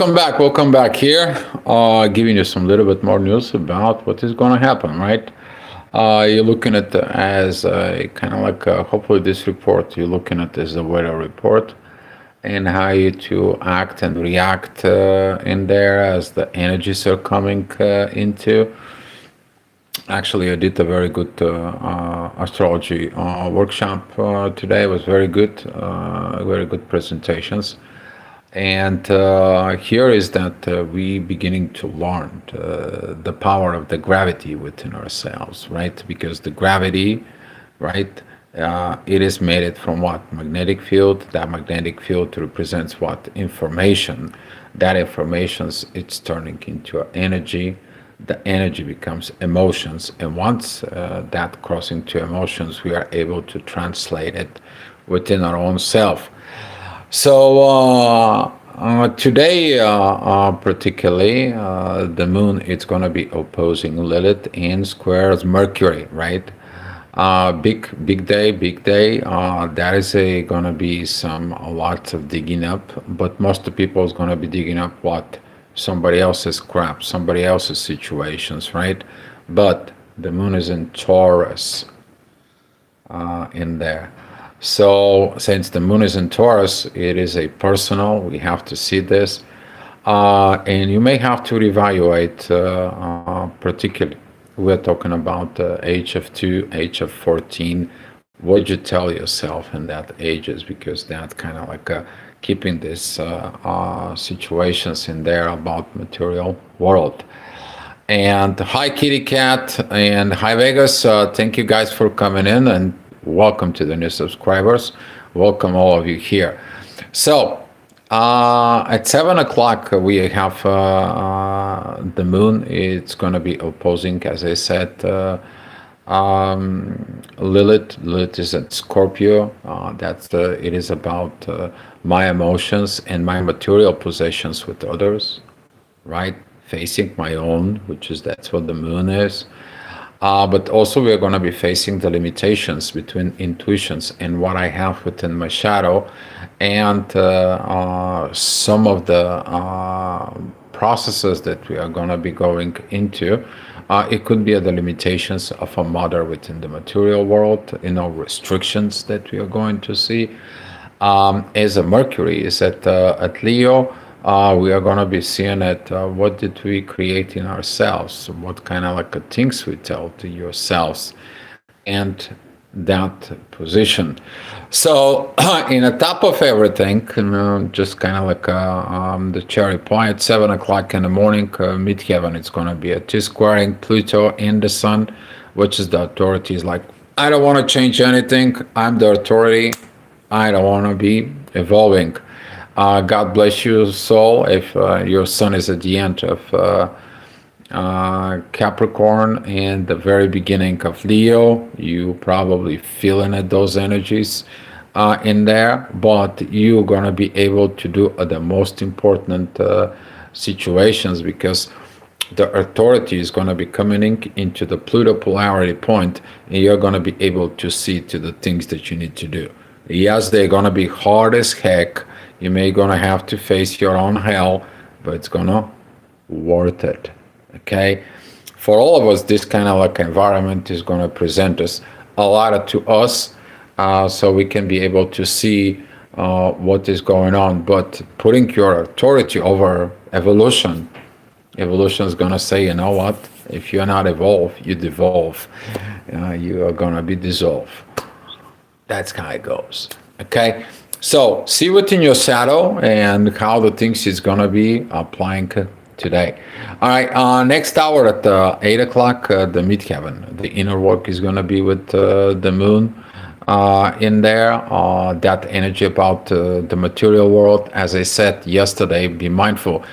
Welcome back here. Giving you some little bit more news about what is going to happen, right? You're looking at as kind of like hopefully this report. You're looking at as a weather report and how you to act and react in there as the energies are coming into. Actually, I did a very good astrology workshop today. It was very good presentations. And here is that we beginning to learn the power of the gravity within ourselves, right? Because the gravity, right, it is made it from what? Magnetic field. That magnetic field represents what? Information. That information, it's turning into energy. The energy becomes emotions. And once that crossing to emotions, we are able to translate it within our own self. So today, particularly, the moon it's going to be opposing Lilith and squares Mercury, right? Big day, big day. That is going to be some a lot of digging up, but most of the people is going to be digging up what somebody else's crap, somebody else's situations, right? But the moon is in Taurus in there. So, since the moon is in Taurus, it is a personal. We have to see this, and you may have to reevaluate. Particularly, we're talking about age of 2, age of 14. What did you tell yourself in that ages? Because that kind of like keeping these situations in there about material world. And hi, Kitty Cat, and hi, Vegas. Thank you guys for coming in, and welcome to the new subscribers. Welcome all of you here. So, at 7 o'clock, we have the moon. It's going to be opposing, as I said, Lilith. Lilith is at Scorpio. It is about my emotions and my material possessions with others, right? Facing my own, that's what the moon is. But also we're going to be facing the limitations between intuitions and what I have within my shadow, and some of the processes that we are going to be going into. It could be the limitations of a mother within the material world, restrictions that we are going to see. As a Mercury is at Leo, we are going to be seeing it. What did we create in ourselves? What kind of like things we tell to yourselves, and that position. So, in the top of everything, just kind of like the cherry pie at 7 o'clock in the morning, midheaven, it's going to be a T-squaring Pluto and the Sun, which is the authority. Is like, I don't want to change anything. I'm the authority. I don't want to be evolving. God bless you, soul. If your sun is at the end of Capricorn and the very beginning of Leo, you probably feeling it, those energies in there. But you're gonna be able to do the most important situations, because the authority is going to be coming into the Pluto polarity point, and you're going to be able to see to the things that you need to do. Yes, they're going to be hard as heck. You may gonna have to face your own hell, but it's gonna worth it. Okay, for all of us, this kind of like environment is gonna present us a lot to us, so we can be able to see what is going on. But putting your authority over evolution is gonna say, you know what? If you're not evolved, you devolve. You are gonna be dissolved. That's how it goes. Okay. So see within your shadow and how the things is gonna be applying today. All right, next hour at 8 o'clock, the midheaven, the inner work is gonna be with the moon in there. That energy about the material world. As I said yesterday, be mindful.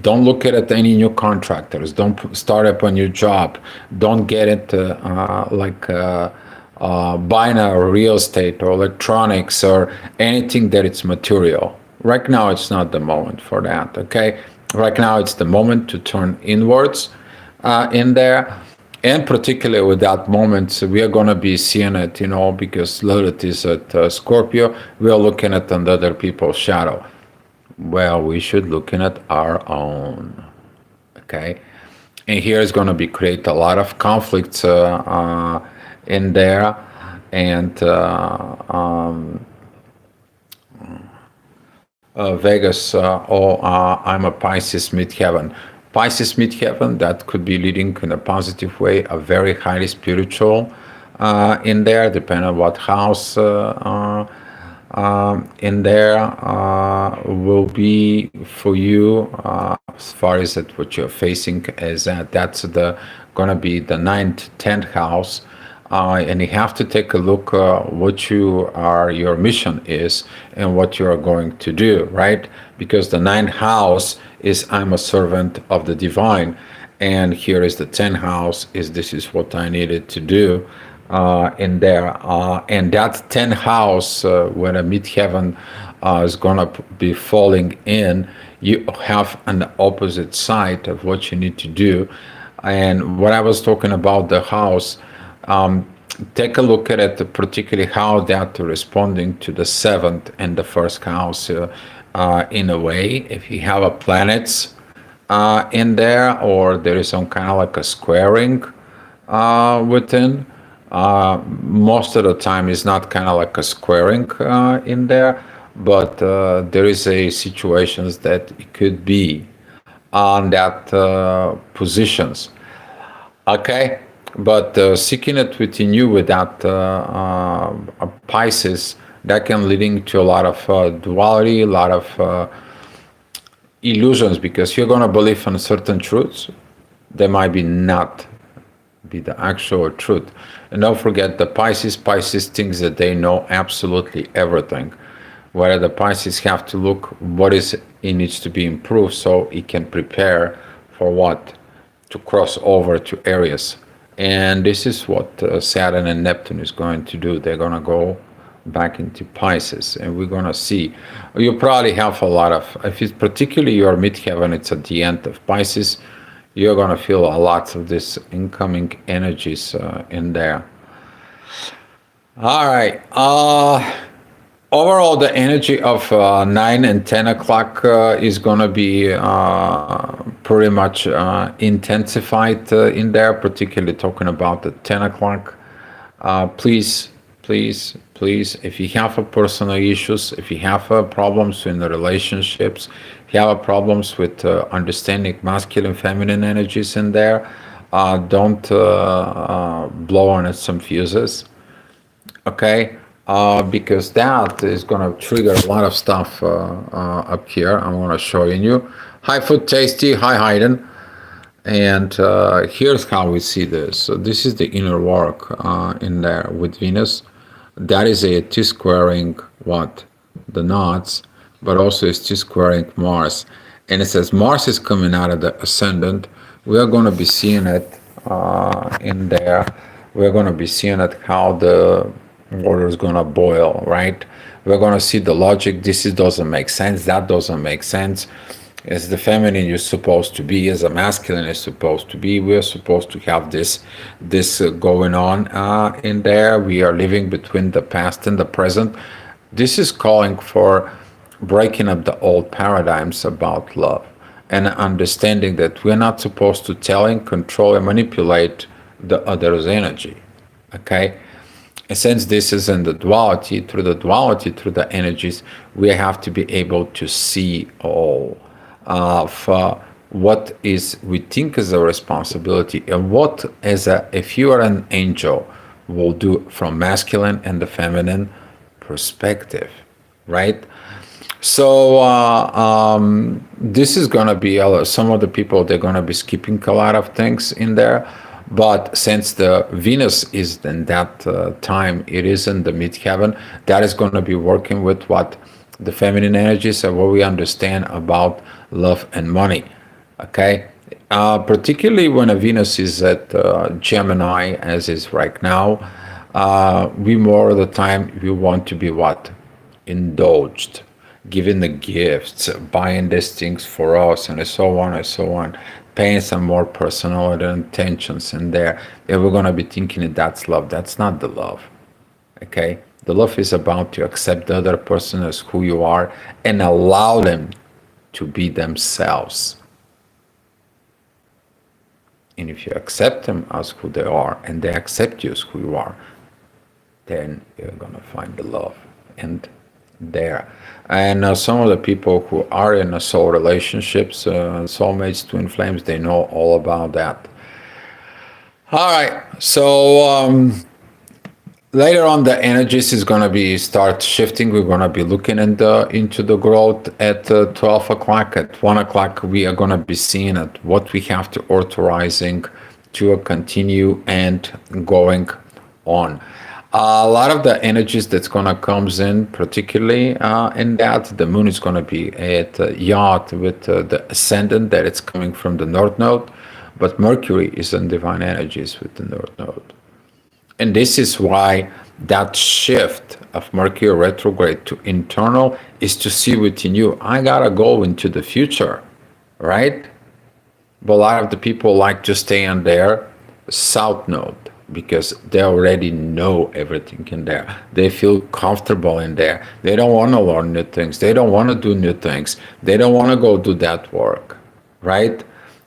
Don't look at any new contractors. Don't start up a new job. Don't get it buying a real estate or electronics or anything that it's material. Right now, it's not the moment for that, okay? Right now, it's the moment to turn inwards in there. And particularly with that moment, we are going to be seeing it, because Lilith is at Scorpio. We are looking at other people's shadow. Well, we should looking at our own. Okay, and here is going to be create a lot of conflicts in there, and Vegas. I'm a Pisces midheaven. Pisces midheaven, that could be leading in a positive way, a very highly spiritual in there, depending on what house in there will be for you as far as that what you're facing is that that's the gonna be the ninth, 10th house, and you have to take a look what you are your mission is and what you are going to do, right? Because the ninth house is I'm a servant of the divine, and here is the 10th house is this is what I needed to do in there, and that 10th house when a midheaven is gonna be falling in, you have an opposite side of what you need to do. And what I was talking about the house, um, take a look at it, particularly how that responding to the seventh and the first house in a way. If you have a planets in there, or there is some kind of like a squaring within. Most of the time, it's not kind of like a squaring in there, but there is a situations that it could be on that positions. Okay, but seeking it within you without Pisces, that can leading to a lot of duality, a lot of illusions, because you're going to believe in certain truths. They might be not be the actual truth. And don't forget the Pisces thinks that they know absolutely everything. Where the Pisces have to look what is it needs to be improved so it can prepare for what to cross over to Aries. And this is what Saturn and Neptune is going to do. They're going to go back into Pisces, and we're going to see. You probably have a lot of, if it's particularly your midheaven, it's at the end of Pisces, you're going to feel a lot of this incoming energies in there. All right. Overall, the energy of 9 and 10 o'clock is going to be pretty much intensified in there, particularly talking about the 10 o'clock. Please, please, please, if you have a personal issues, if you have problems in the relationships, if you have problems with understanding masculine, feminine energies in there, don't blow on it some fuses, okay? Because that is going to trigger a lot of stuff up here. I'm going to show you. Hi, Food Tasty. Hi, Hayden. And here's how we see this. So this is the inner work in there with Venus. That is a T-squaring what? The knots, but also it's T-squaring Mars. And it says Mars is coming out of the ascendant. We are going to be seeing it in there. We're going to be seeing it how the water is going to boil, right? We're going to see the logic. This doesn't make sense. That doesn't make sense. As the feminine you're supposed to be, as a masculine is supposed to be. We're supposed to have this going on in there. We are living between the past and the present. This is calling for breaking up the old paradigms about love and understanding that we're not supposed to tell and control and manipulate the other's energy. Okay? And since this is in the duality, through the energies, we have to be able to see all of what is we think is a responsibility and what as a if you are an angel will do from masculine and the feminine perspective, right? So this is going to be some of the people, they're going to be skipping a lot of things in there. But since the Venus is in that time, it is in the midheaven, that is going to be working with what the feminine energies and what we understand about love and money. Okay, particularly when a Venus is at Gemini, as is right now, we more of the time we want to be what? Indulged, giving the gifts, buying these things for us, and so on and so on, paying some more personal intentions in there. And we're going to be thinking that that's love. That's not the love. Okay? The love is about to accept the other person as who you are and allow them to be themselves. And if you accept them as who they are and they accept you as who you are, then you're going to find the love and there. And some of the people who are in a soul relationships, soulmates, twin flames, they know all about that. All right. So later on, the energies is going to be start shifting. We're going to be looking into the growth at 12 o'clock. At 1 o'clock, we are going to be seeing at what we have to authorizing to continue and going on. A lot of the energies that's going to comes in, particularly in that the moon is going to be at yacht with the ascendant that it's coming from the north node, but Mercury is in divine energies with the north node. And this is why that shift of Mercury retrograde to internal is to see within you. I gotta go into the future, right? But a lot of the people like to stay on their south node because they already know everything in there. They feel comfortable in there. They don't want to learn new things. They don't want to do new things. They don't want to go do that work, right?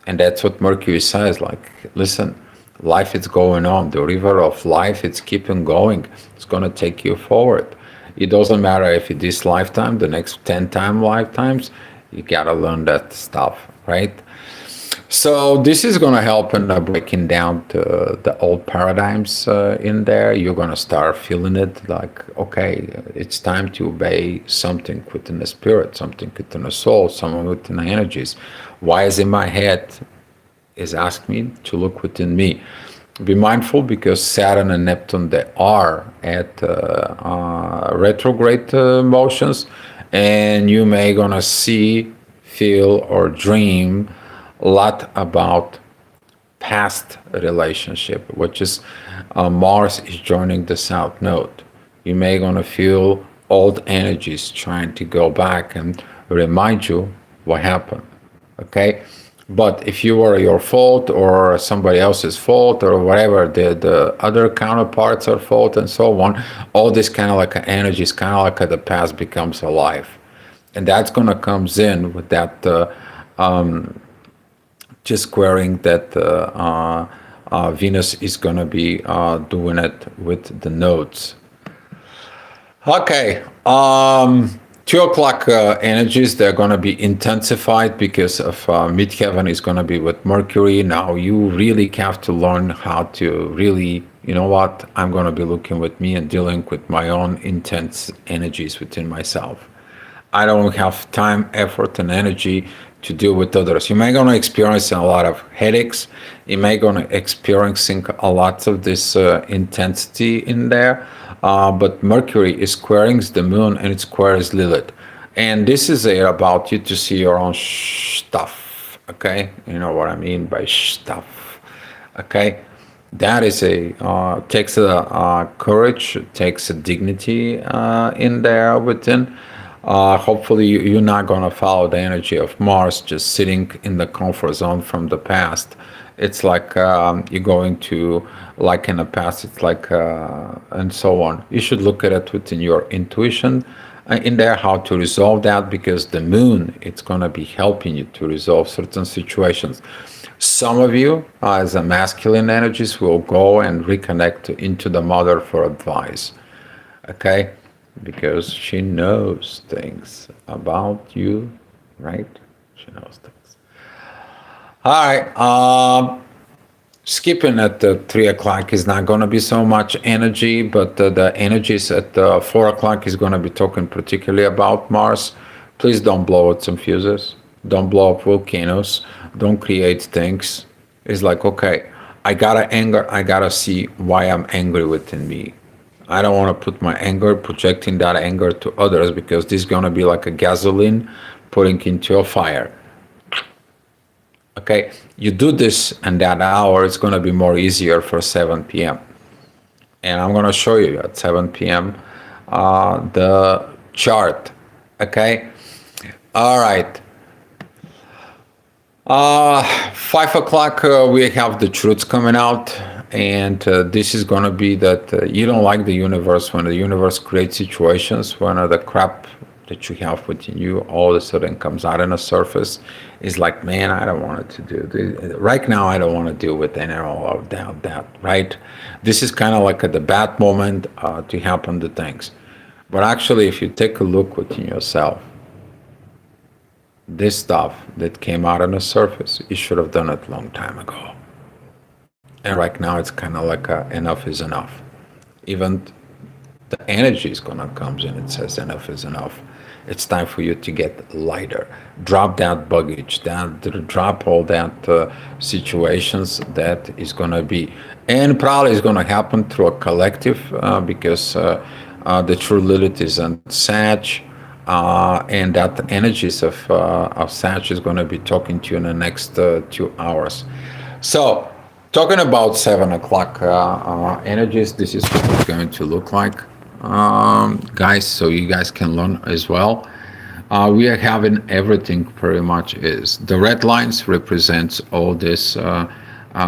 And that's what Mercury says, like, listen, life is going on. The river of life, it's keeping going. It's going to take you forward. It doesn't matter if it is lifetime, the next 10 lifetimes, you got to learn that stuff, right? So this is going to help in breaking down the old paradigms in there. You're going to start feeling it like, okay, it's time to obey something within the spirit, something within the soul, someone within the energies. Why is in my head is ask me to look within me. Be mindful because Saturn and Neptune, they are at retrograde motions, and you may gonna see, feel, or dream a lot about past relationship, which is Mars is joining the South Node. You may gonna feel old energies trying to go back and remind you what happened. Okay, but if you were your fault or somebody else's fault or whatever, the other counterparts are fault and so on, all this kind of like energy is kind of like the past becomes alive, and that's gonna comes in with that. Just squaring that Venus is going to be doing it with the nodes. Okay, 2 o'clock energies, they're going to be intensified because of midheaven is going to be with Mercury. Now you really have to learn how to really, you know what, I'm going to be looking with me and dealing with my own intense energies within myself. I don't have time, effort, and energy to deal with others. You may gonna experience a lot of headaches. You may gonna experiencing a lot of this intensity in there. But Mercury is squaring the moon and it squares Lilith, and this is about you to see your own stuff. Okay, you know what I mean by stuff. Okay, that is takes a courage, takes a dignity in there within. Hopefully you're not going to follow the energy of Mars just sitting in the comfort zone from the past. It's like you're going to, like in the past, it's like, and so on. You should look at it within your intuition in there, how to resolve that, because the moon, it's going to be helping you to resolve certain situations. Some of you, as a masculine energies, will go and reconnect into the mother for advice. Okay? Because she knows things about you, right? She knows things. All right. Skipping at 3 o'clock is not going to be so much energy, but the energies at 4 o'clock is going to be talking particularly about Mars. Please don't blow out some fuses. Don't blow up volcanoes. Don't create things. It's like, okay, I gotta anger. I gotta see why I'm angry within me. I don't want to put my anger, projecting that anger to others, because this is going to be like a gasoline putting into a fire. Okay, you do this and that hour, it's going to be more easier for 7 p.m. And I'm going to show you at 7 p.m. The chart. Okay, all right. 5 o'clock, we have the truths coming out. And this is going to be that you don't like the universe when the universe creates situations when the crap that you have within you all of a sudden comes out on the surface. It's like, man, I don't want to do this. Right now, I don't want to deal with any all of that, right? This is kind of like the bad moment to happen to things. But actually, if you take a look within yourself, this stuff that came out on the surface, you should have done it a long time ago. And right now, it's kind of like enough is enough. Even the energy is gonna comes in. It says enough is enough. It's time for you to get lighter. Drop that baggage. Drop all that situations that is gonna be, and probably is gonna happen through a collective because the true Lilith is on Sag, and that energies of Sag is gonna be talking to you in the next 2 hours. So, talking about 7 o'clock energies, this is what it's going to look like, guys, so you guys can learn as well. We are having everything pretty much is the red lines represents all this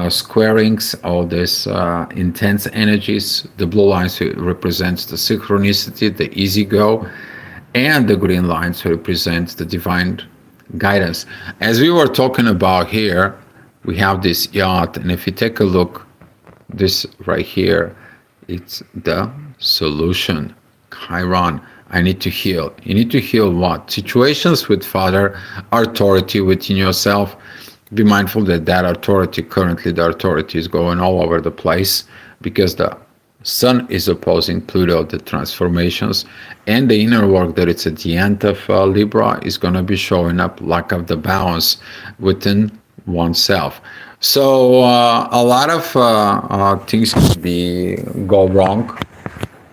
squarings, all this intense energies. The blue lines represents the synchronicity, the easy go, and the green lines represents the divine guidance. As we were talking about here, we have this yacht, and if you take a look, this right here, it's the solution. Chiron, I need to heal. You need to heal what? Situations with father, authority within yourself. Be mindful that that authority, currently the authority is going all over the place because the Sun is opposing Pluto, the transformations, and the inner work that it's at the end of Libra is going to be showing up lack of the balance within oneself. So a lot of things can be go wrong,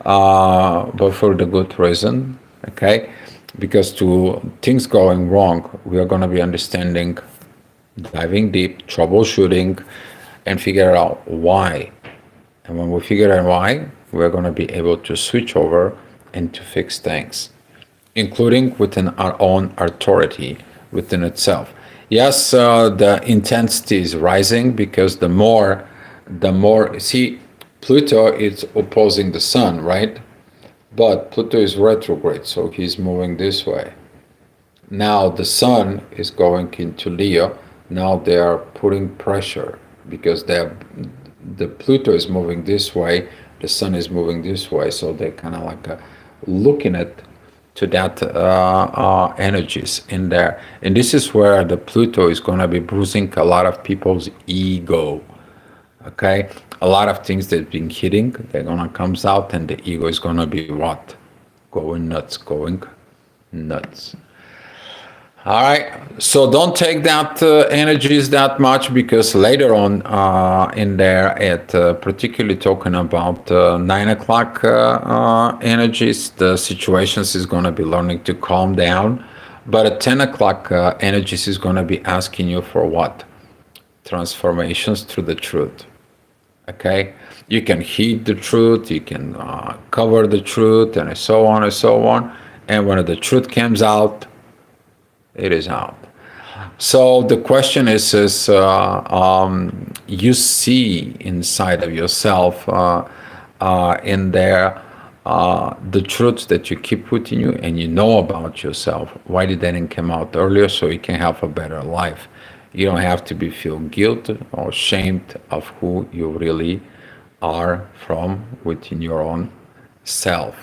but for the good reason, okay? Because to things going wrong, we are going to be understanding, diving deep, troubleshooting, and figure out why. And when we figure out why, we're going to be able to switch over and to fix things, including within our own authority within itself. Yes, the intensity is rising because the more, see, Pluto is opposing the Sun, right? But Pluto is retrograde, so he's moving this way. Now the Sun is going into Leo. Now they are putting pressure because the Pluto is moving this way, the Sun is moving this way, so they're kind of like looking at to that energies in there, and this is where the Pluto is going to be bruising a lot of people's ego. Okay, a lot of things that been hitting, they're gonna comes out, and the ego is gonna be what? Going nuts, going nuts. All right, so don't take that energies that much because later on in there, at particularly talking about 9 o'clock energies, the situations is going to be learning to calm down. But at 10 o'clock energies is going to be asking you for what? Transformations through the truth. Okay, you can heed the truth, you can cover the truth, and so on and so on. And when the truth comes out, it is out. So the question is you see inside of yourself in there the truths that you keep within you, and you know about yourself. Why did that didn't come out earlier? So you can have a better life. You don't have to be feel guilt or ashamed of who you really are from within your own self.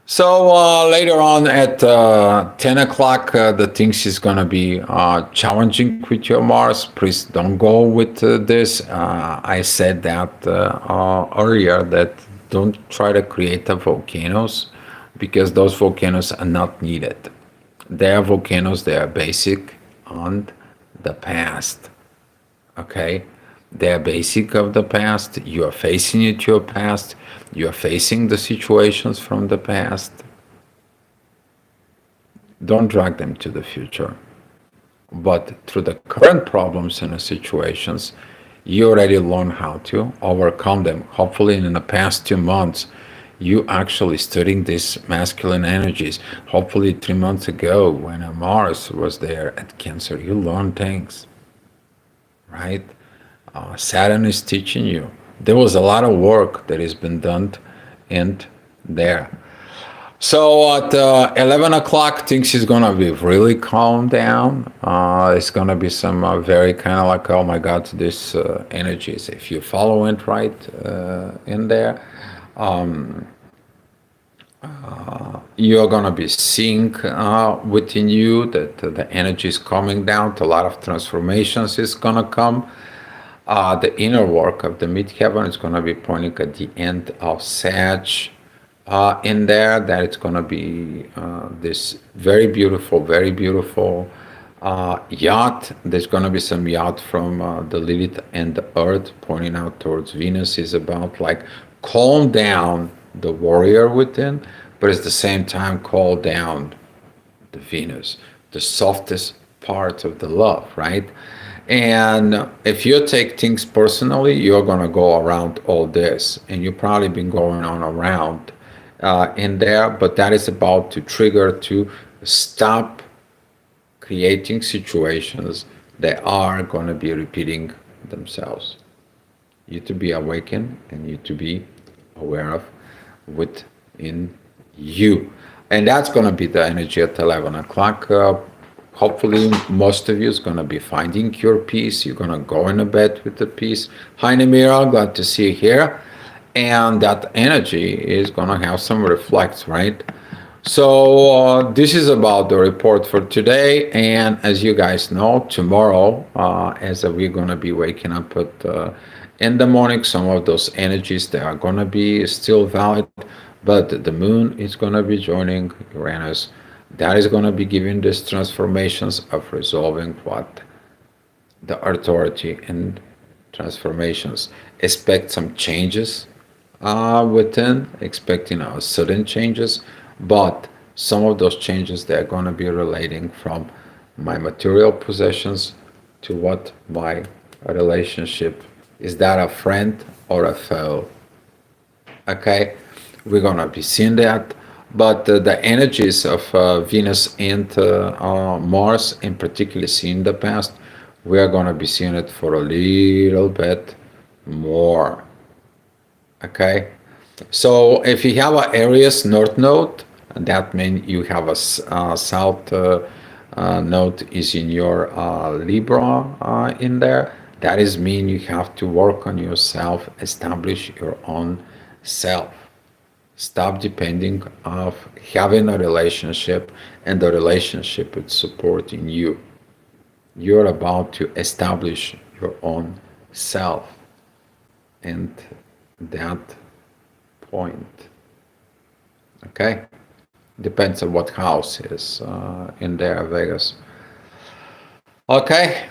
So later on at 10 o'clock, the things is going to be challenging with your Mars. Please don't go with this. I said that earlier, that don't try to create the volcanoes because those volcanoes are not needed. They are volcanoes, they are basic on the past. Okay? They are basic of the past. You are facing it, your past. You are facing the situations from the past. Don't drag them to the future. But through the current problems and the situations, you already learned how to overcome them. Hopefully in the past 2 months, you actually studying these masculine energies. Hopefully 3 months ago when Mars was there at Cancer, you learned things, right? Saturn is teaching you. There was a lot of work that has been done in there. So at 11 o'clock, things is gonna be really calm down. It's gonna be some very kind of like, oh my God, this energies. If you follow it right in there, you're gonna be seeing within you that the energy is coming down. A lot of transformations is gonna come. The inner work of the midheaven is gonna be pointing at the end of Sag in there. That it's gonna be this very beautiful yacht. There's gonna be some yacht from the Lilith and the Earth pointing out towards Venus. Is about like calm down the warrior within, but at the same time call down the Venus, the softest part of the love, right? And if you take things personally, you're gonna go around all this, and you've probably been going on around in there, but that is about to trigger to stop creating situations that are going to be repeating themselves. You to be awakened and you to be aware of within you. And that's going to be the energy at 11 o'clock. Hopefully, most of you is going to be finding your peace. You're going to go in bed with the peace. Hi, Namira, glad to see you here. And that energy is going to have some reflects, right? So this is about the report for today, and as you guys know, tomorrow, as we're gonna be waking up at in the morning, some of those energies they are gonna be still valid, but the moon is gonna be joining Uranus. That is gonna be giving these transformations of resolving what the authority and transformations. Expect some changes within, expecting sudden changes, but some of those changes they're going to be relating from my material possessions to what my relationship is, that a friend or a foe. Okay, we're going to be seeing that, but the energies of Venus and Mars in particular seen in the past, we are going to be seeing it for a little bit more. Okay, so if you have an Aries north node, that means you have a south node is in your Libra in there. That is mean you have to work on yourself, establish your own self. Stop depending of having a relationship and the relationship is supporting you. You're about to establish your own self, and that point, okay, depends on what house is in there, Vegas. Okay,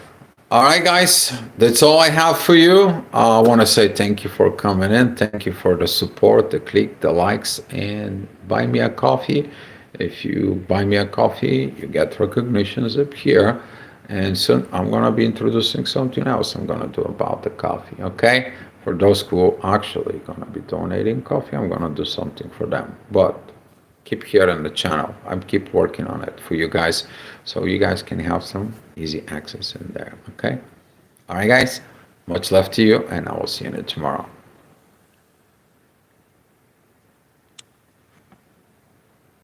all right, guys, that's all I have for you. I want to say thank you for coming in. Thank you for the support, the click, the likes, and buy me a coffee. If you buy me a coffee, you get recognitions up here. And soon I'm going to be introducing something else I'm going to do about the coffee, okay? For those who actually going to be donating coffee, I'm going to do something for them. But keep here on the channel. I keep working on it for you guys, so you guys can have some easy access in there, okay? All right, guys, much love to you, and I will see you tomorrow.